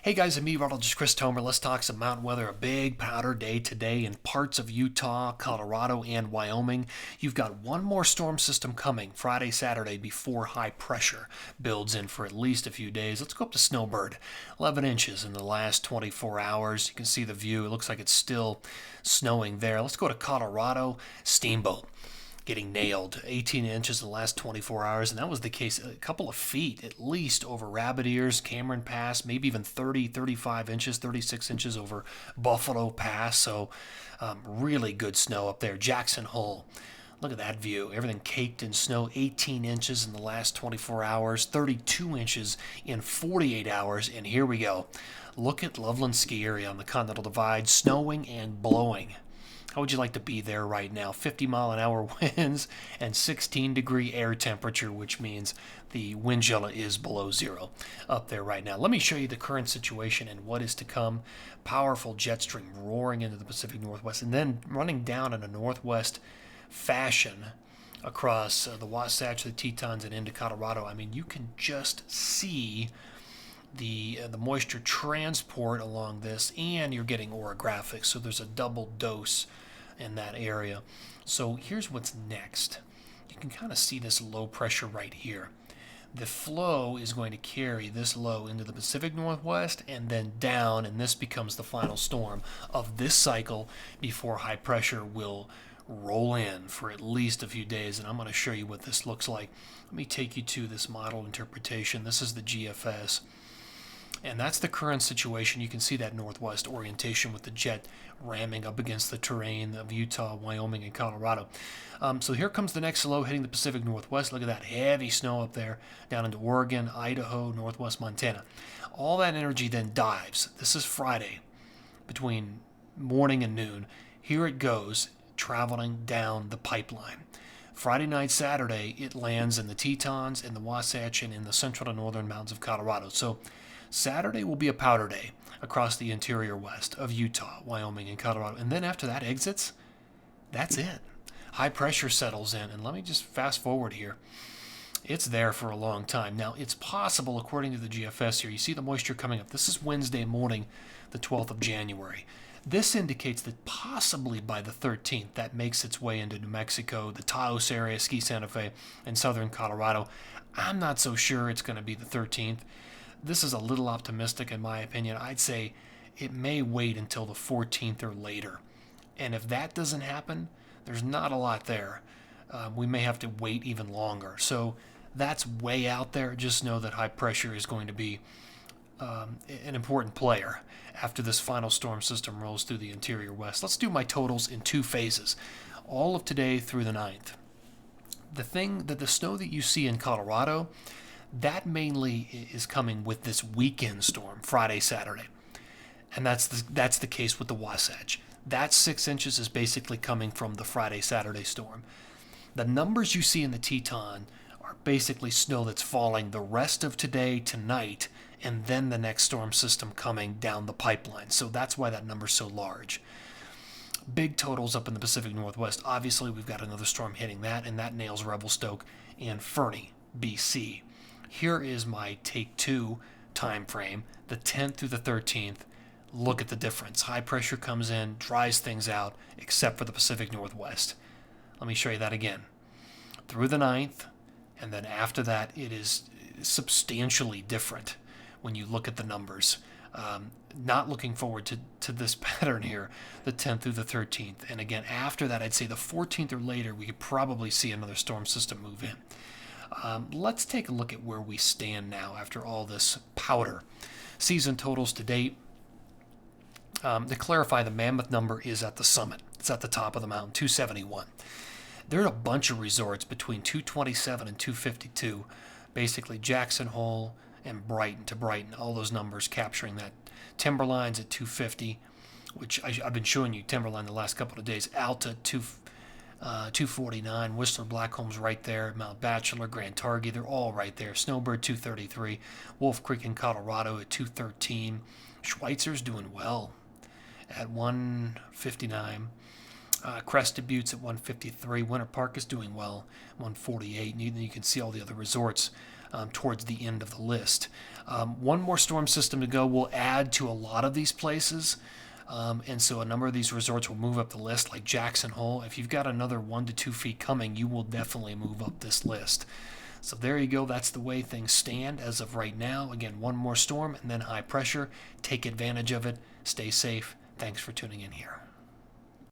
Hey guys, I'm Meteorologist Chris Tomer. Let's talk some mountain weather. A big powder day today in parts of Utah, Colorado, and Wyoming. You've got one more storm system coming Friday, Saturday before high pressure builds in for at least a few days. Let's go up to Snowbird. 11 inches in the last 24 hours. You can see the view. It looks like it's still snowing there. Let's go to Colorado. Steamboat getting nailed. 18 inches in the last 24 hours, and that was the case a couple of feet at least over Rabbit Ears, Cameron Pass, maybe even 30, 35 inches, 36 inches over Buffalo Pass. So really good snow up there. Jackson Hole. Look at that view. Everything caked in snow. 18 inches in the last 24 hours, 32 inches in 48 hours, and here we go. Look at Loveland Ski Area on the Continental Divide, snowing and blowing. How would you like to be there right now? 50-mile-an-hour winds and 16-degree air temperature, which means the wind chill is below zero up there right now. Let me show you the current situation and what is to come. Powerful jet stream roaring into the Pacific Northwest and then running down in a northwest fashion across the Wasatch, the Tetons, and into Colorado. I mean, you can just see the moisture transport along this, and you're getting orographic, so there's a double dose in that area. So here's what's next. You can kind of see this low pressure right here. The flow is going to carry this low into the Pacific Northwest and then down, and this becomes the final storm of this cycle before high pressure will roll in for at least a few days. And I'm going to show you what this looks like. Let me take you to this model interpretation. This is the GFS. And that's the current situation. You can see that northwest orientation with the jet ramming up against the terrain of Utah, Wyoming, and Colorado. So here comes the next low hitting the Pacific Northwest. Look at that heavy snow up there down into Oregon, Idaho, northwest Montana. All that energy then dives. This is Friday between morning and noon. Here it goes, traveling down the pipeline. Friday night, Saturday, it lands in the Tetons, in the Wasatch, and in the central and northern mountains of Colorado. So Saturday will be a powder day across the interior west of Utah, Wyoming, and Colorado. And then after that exits, that's it. High pressure settles in. And let me just fast forward here. It's there for a long time. Now, it's possible, according to the GFS here, you see the moisture coming up. This is Wednesday morning, the 12th of January. This indicates that possibly by the 13th, that makes its way into New Mexico, the Taos area, Ski Santa Fe, and southern Colorado. I'm not so sure it's going to be the 13th. This is a little optimistic in my opinion. I'd say it may wait until the 14th or later. And if that doesn't happen, there's not a lot there. We may have to wait even longer. So that's way out there. Just know that high pressure is going to be an important player after this final storm system rolls through the interior west. Let's do my totals in two phases. All of today through the 9th. The snow that you see in Colorado, that mainly is coming with this weekend storm, Friday, Saturday. And that's the case with the Wasatch. That 6 inches is basically coming from the Friday, Saturday storm. The numbers you see in the Teton are basically snow that's falling the rest of today, tonight, and then the next storm system coming down the pipeline. So that's why that number's so large. Big totals up in the Pacific Northwest. Obviously, we've got another storm hitting that, and that nails Revelstoke and Fernie, BC. Here is my take two time frame, the 10th through the 13th. Look at the difference. High pressure comes in, dries things out, except for the Pacific Northwest. Let me show you that again. Through the 9th, and then after that, it is substantially different when you look at the numbers. Not looking forward to this pattern here, the 10th through the 13th. And again, after that, I'd say the 14th or later, we could probably see another storm system move in. Let's take a look at where we stand now after all this powder. Season totals to date. To clarify, the mammoth number is at the summit. It's at the top of the mountain, 271. There are a bunch of resorts between 227 and 252. Basically, Jackson Hole and Brighton to Brighton, all those numbers capturing that. Timberline's at 250, which I've been showing you Timberline the last couple of days. Alta, 249. Whistler Blackcomb's right there. Mount Bachelor, Grand Targhee, they're all right there. Snowbird, 233. Wolf Creek in Colorado at 213. Schweitzer's doing well at 159. Crested Buttes at 153. Winter Park is doing well, 148. And you can see all the other resorts towards the end of the list. One more storm system to go will add to a lot of these places. And so a number of these resorts will move up the list, like Jackson Hole. If you've got another 1 to 2 feet coming, you will definitely move up this list. So there you go. That's the way things stand as of right now. Again, one more storm and then high pressure. Take advantage of it. Stay safe. Thanks for tuning in here.